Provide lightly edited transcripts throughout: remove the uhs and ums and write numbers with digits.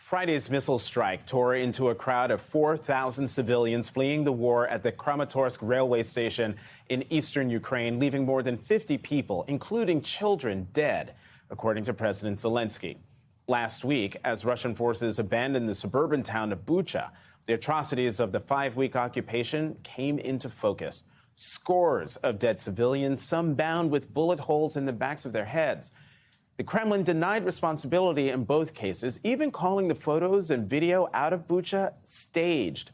Friday's missile strike tore into a crowd of 4,000 civilians fleeing the war at the Kramatorsk railway station in eastern Ukraine, leaving more than 50 people, including children, dead, according to President Zelensky. Last week, as Russian forces abandoned the suburban town of Bucha, the atrocities of the 5-week occupation came into focus. Scores of dead civilians, some bound with bullet holes in the backs of their heads. The Kremlin denied responsibility in both cases, even calling the photos and video out of Bucha staged.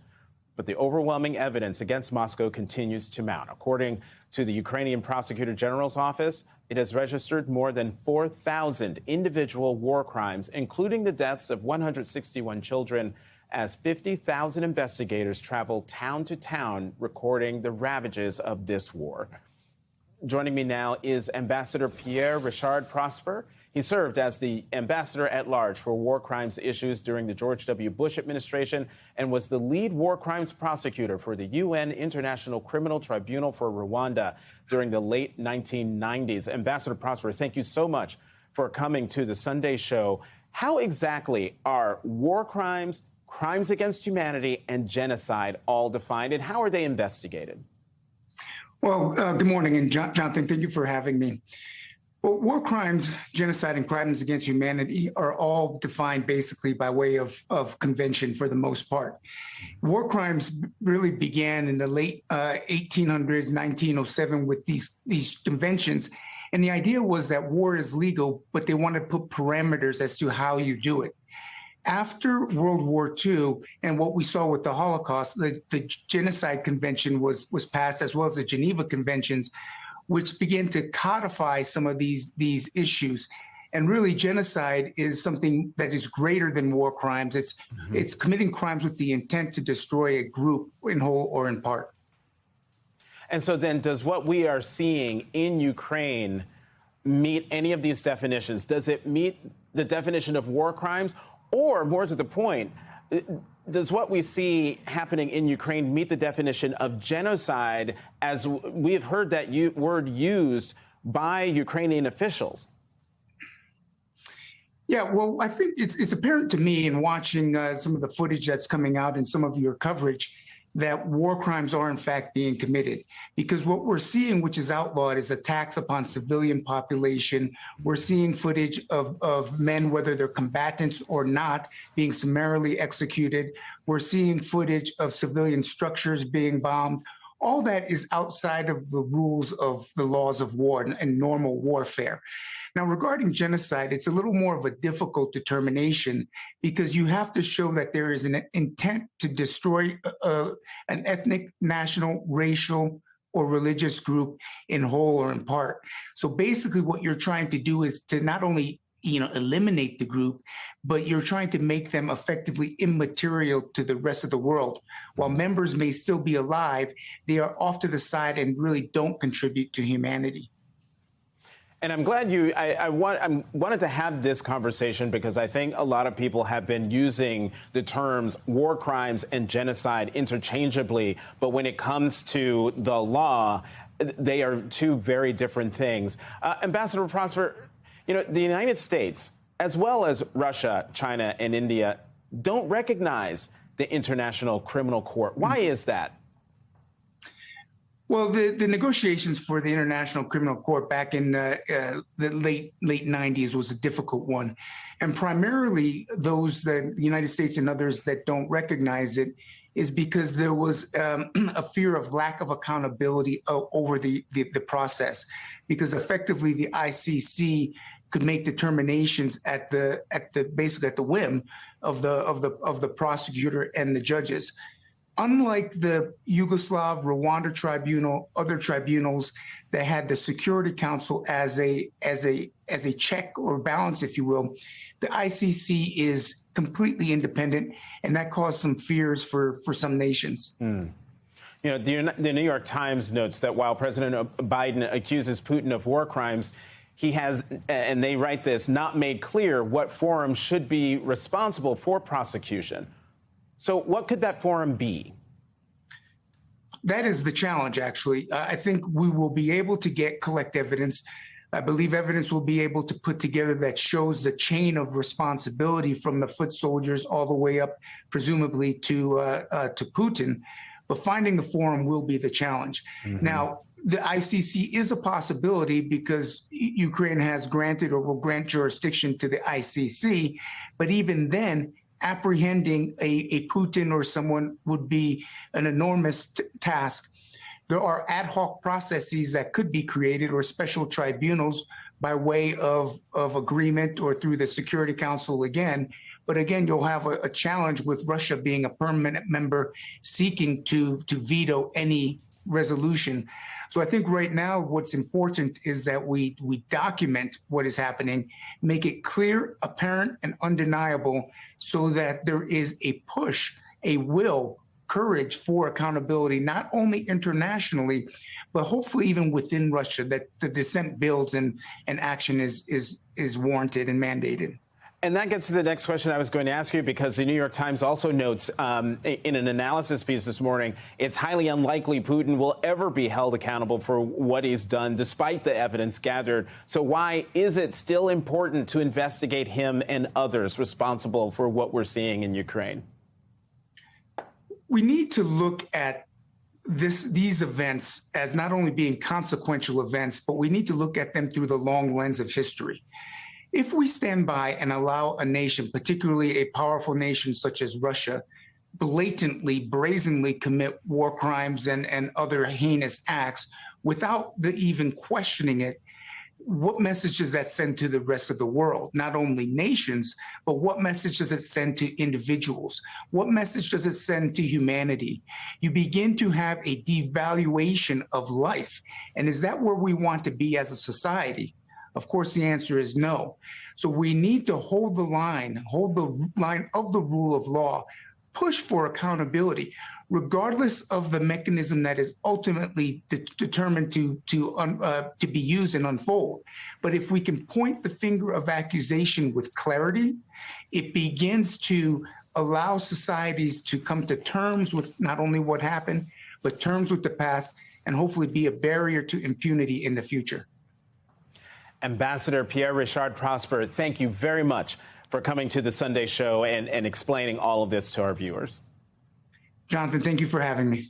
But the overwhelming evidence against Moscow continues to mount. According to the Ukrainian Prosecutor General's office, it has registered more than 4,000 individual war crimes, including the deaths of 161 children, as 50,000 investigators travel town to town recording the ravages of this war. Joining me now is Ambassador Pierre Richard Prosper. He served as the ambassador at large for war crimes issues during the George W. Bush administration and was the lead war crimes prosecutor for the UN International Criminal Tribunal for Rwanda during the late 1990s. Ambassador Prosper, thank you so much for coming to the Sunday show. How exactly are war crimes, crimes against humanity, and genocide all defined, and how are they investigated? Well, good morning, and Jonathan, thank you for having me. Well, war crimes, genocide, and crimes against humanity are all defined basically by way of convention for the most part. War crimes really began in the late 1800s, 1907, with these conventions. And the idea was that war is legal, but they want to put parameters as to how you do it. After World War II and what we saw with the Holocaust, the Genocide Convention was passed, as well as the Geneva Conventions, which began to codify some of these issues. And really, genocide is something that is greater than war crimes. It's committing crimes with the intent to destroy a group in whole or in part. And so then, does what we are seeing in Ukraine meet any of these definitions? Does it meet the definition of war crimes? Or, more to the point, does what we see happening in Ukraine meet the definition of genocide, as we have heard that word used by Ukrainian officials? Yeah, well, I think it's apparent to me in watching some of the footage that's coming out in some of your coverage that war crimes are in fact being committed, because what we're seeing, which is outlawed, is attacks upon civilian population. We're seeing footage of men, whether they're combatants or not, being summarily executed. We're seeing footage of civilian structures being bombed. All that is outside of the rules of the laws of war and normal warfare. Now, regarding genocide, it's a little more of a difficult determination because you have to show that there is an intent to destroy an ethnic, national, racial, or religious group in whole or in part. So basically what you're trying to do is to not only eliminate the group, but you're trying to make them effectively immaterial to the rest of the world. While members may still be alive, they are off to the side and really don't contribute to humanity. And I'm glad I wanted to have this conversation because I think a lot of people have been using the terms war crimes and genocide interchangeably. But when it comes to the law, they are two very different things. Ambassador Prosper, the United States, as well as Russia, China, and India, don't recognize the International Criminal Court. Why is that? Well, the negotiations for the International Criminal Court back in the late 90s was a difficult one. And primarily those that the United States and others that don't recognize it is because there was a fear of lack of accountability over the process, because effectively the ICC could make determinations basically at the whim of the prosecutor and the judges. Unlike the Yugoslav Rwanda Tribunal, other tribunals that had the Security Council as a check or balance, if you will, the ICC is completely independent, and that caused some fears for some nations. The New York Times notes that while President Biden accuses Putin of war crimes, he has, and they write this, not made clear what forum should be responsible for prosecution. So what could that forum be? That is the challenge, actually. I think we will be able to collect evidence. I believe evidence will be able to put together that shows the chain of responsibility from the foot soldiers all the way up, presumably to Putin. But finding the forum will be the challenge. Now, the ICC is a possibility because Ukraine has granted or will grant jurisdiction to the ICC. But even then, apprehending a Putin or someone would be an enormous task. There are ad hoc processes that could be created or special tribunals by way of agreement or through the Security Council again. But again, you'll have a challenge with Russia being a permanent member seeking to veto any resolution. So I think right now what's important is that we document what is happening, make it clear, apparent, and undeniable so that there is a push, a will, courage for accountability, not only internationally, but hopefully even within Russia, that the dissent builds and action is warranted and mandated. And that gets to the next question I was going to ask you, because the New York Times also notes in an analysis piece this morning, it's highly unlikely Putin will ever be held accountable for what he's done, despite the evidence gathered. So why is it still important to investigate him and others responsible for what we're seeing in Ukraine? We need to look at these events as not only being consequential events, but we need to look at them through the long lens of history. If we stand by and allow a nation, particularly a powerful nation such as Russia, blatantly, brazenly commit war crimes and other heinous acts without even questioning it, what message does that send to the rest of the world? Not only nations, but what message does it send to individuals? What message does it send to humanity? You begin to have a devaluation of life. And is that where we want to be as a society? Of course, the answer is no. So we need to hold the line of the rule of law, push for accountability, regardless of the mechanism that is ultimately determined to be used and unfold. But if we can point the finger of accusation with clarity, it begins to allow societies to come to terms with not only what happened, but terms with the past, and hopefully be a barrier to impunity in the future. Ambassador Pierre Richard Prosper, thank you very much for coming to the Sunday Show and explaining all of this to our viewers. Jonathan, thank you for having me.